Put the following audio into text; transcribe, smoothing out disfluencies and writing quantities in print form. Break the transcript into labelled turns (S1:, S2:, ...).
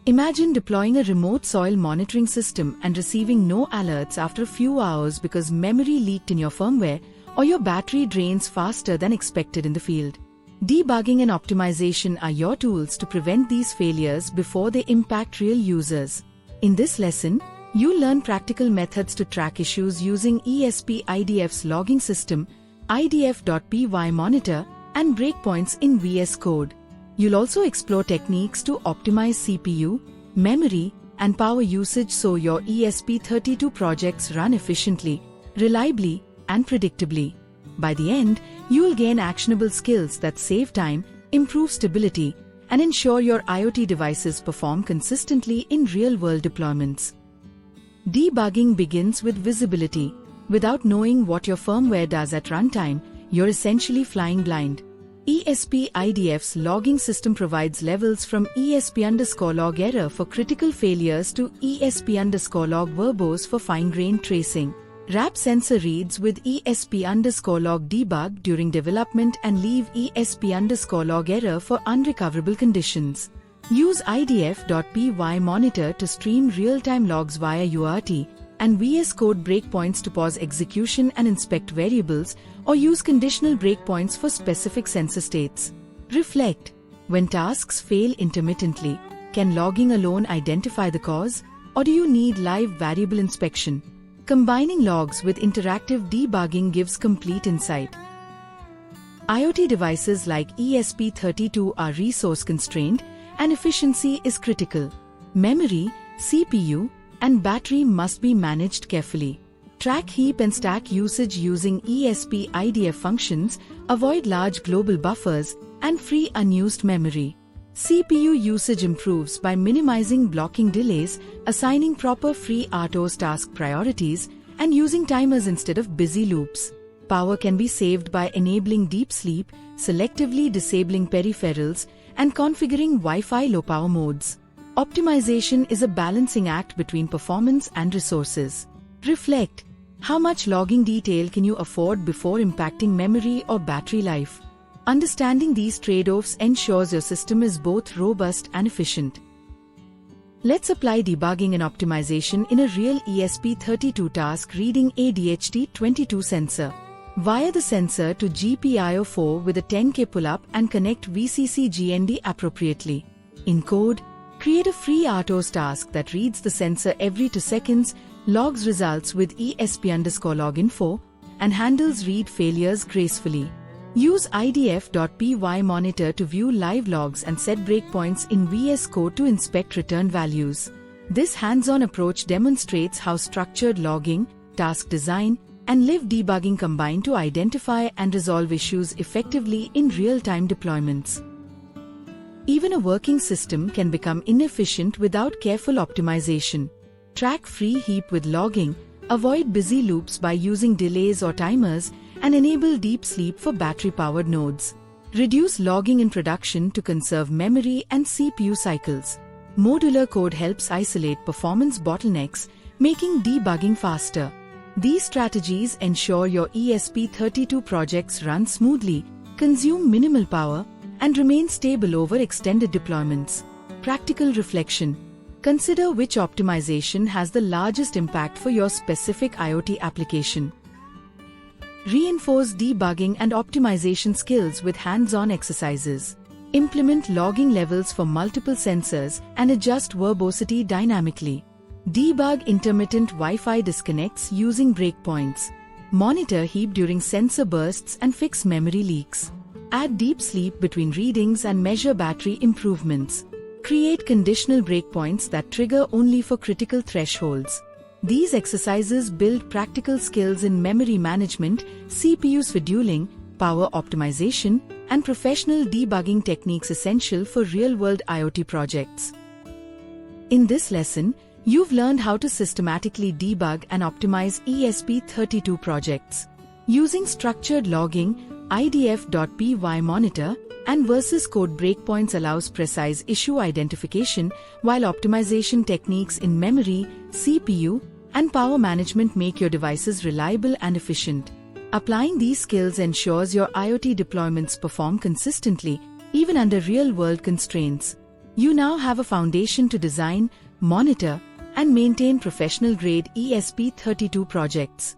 S1: Imagine deploying a remote soil monitoring system and receiving no alerts after a few hours because memory leaked in your firmware or your battery drains faster than expected in the field. Debugging and optimization are your tools to prevent these failures before they impact real users. In this lesson, you'll learn practical methods to track issues using ESP-IDF's logging system, idf.py monitor, and breakpoints in VS Code. You'll also explore techniques to optimize CPU, memory, and power usage so your ESP32 projects run efficiently, reliably, and predictably. By the end, you'll gain actionable skills that save time, improve stability, and ensure your IoT devices perform consistently in real-world deployments. Debugging begins with visibility. Without knowing what your firmware does at runtime, you're essentially flying blind. ESP-IDF's logging system provides levels from ESP_log error for critical failures to ESP_log verbose for fine-grained tracing. Wrap sensor reads with ESP_log debug during development and leave ESP_log error for unrecoverable conditions. Use idf.py monitor to stream real-time logs via UART, and VS Code breakpoints to pause execution and inspect variables, or use conditional breakpoints for specific sensor states. Reflect. When tasks fail intermittently, can logging alone identify the cause, or do you need live variable inspection? Combining logs with interactive debugging gives complete insight. IoT devices like ESP32 are resource-constrained, and efficiency is critical. Memory, CPU, and battery must be managed carefully. Track heap and stack usage using ESP-IDF functions, avoid large global buffers, and free unused memory. CPU usage improves by minimizing blocking delays, assigning proper free RTOS task priorities, and using timers instead of busy loops. Power can be saved by enabling deep sleep, selectively disabling peripherals, and configuring Wi-Fi low-power modes. Optimization is a balancing act between performance and resources. Reflect. How much logging detail can you afford before impacting memory or battery life? Understanding these trade-offs ensures your system is both robust and efficient. Let's apply debugging and optimization in a real ESP32 task reading a DHT22 sensor. Wire the sensor to GPIO4 with a 10K pull-up and connect VCC GND appropriately. In code, create a free RTOS task that reads the sensor every 2 seconds, logs results with ESP_log info, and handles read failures gracefully. Use idf.py monitor to view live logs and set breakpoints in VS Code to inspect return values. This hands-on approach demonstrates how structured logging, task design, and live debugging combine to identify and resolve issues effectively in real-time deployments. Even a working system can become inefficient without careful optimization. Track free heap with logging, avoid busy loops by using delays or timers, and enable deep sleep for battery-powered nodes. Reduce logging in production to conserve memory and CPU cycles. Modular code helps isolate performance bottlenecks, making debugging faster. These strategies ensure your ESP32 projects run smoothly, consume minimal power, and remain stable over extended deployments. Practical reflection. Consider which optimization has the largest impact for your specific IoT application. Reinforce debugging and optimization skills with hands-on exercises. Implement logging levels for multiple sensors and adjust verbosity dynamically. Debug intermittent Wi-Fi disconnects using breakpoints. Monitor heap during sensor bursts and fix memory leaks. Add deep sleep between readings and measure battery improvements. Create conditional breakpoints that trigger only for critical thresholds. These exercises build practical skills in memory management, CPU scheduling, power optimization, and professional debugging techniques essential for real-world IoT projects. In this lesson, you've learned how to systematically debug and optimize ESP32 projects. Using structured logging, idf.py monitor, and versus code breakpoints allows precise issue identification, while optimization techniques in memory, CPU, and power management make your devices reliable and efficient. Applying these skills ensures your IoT deployments perform consistently, even under real-world constraints. You now have a foundation to design, monitor, and maintain professional-grade ESP32 projects.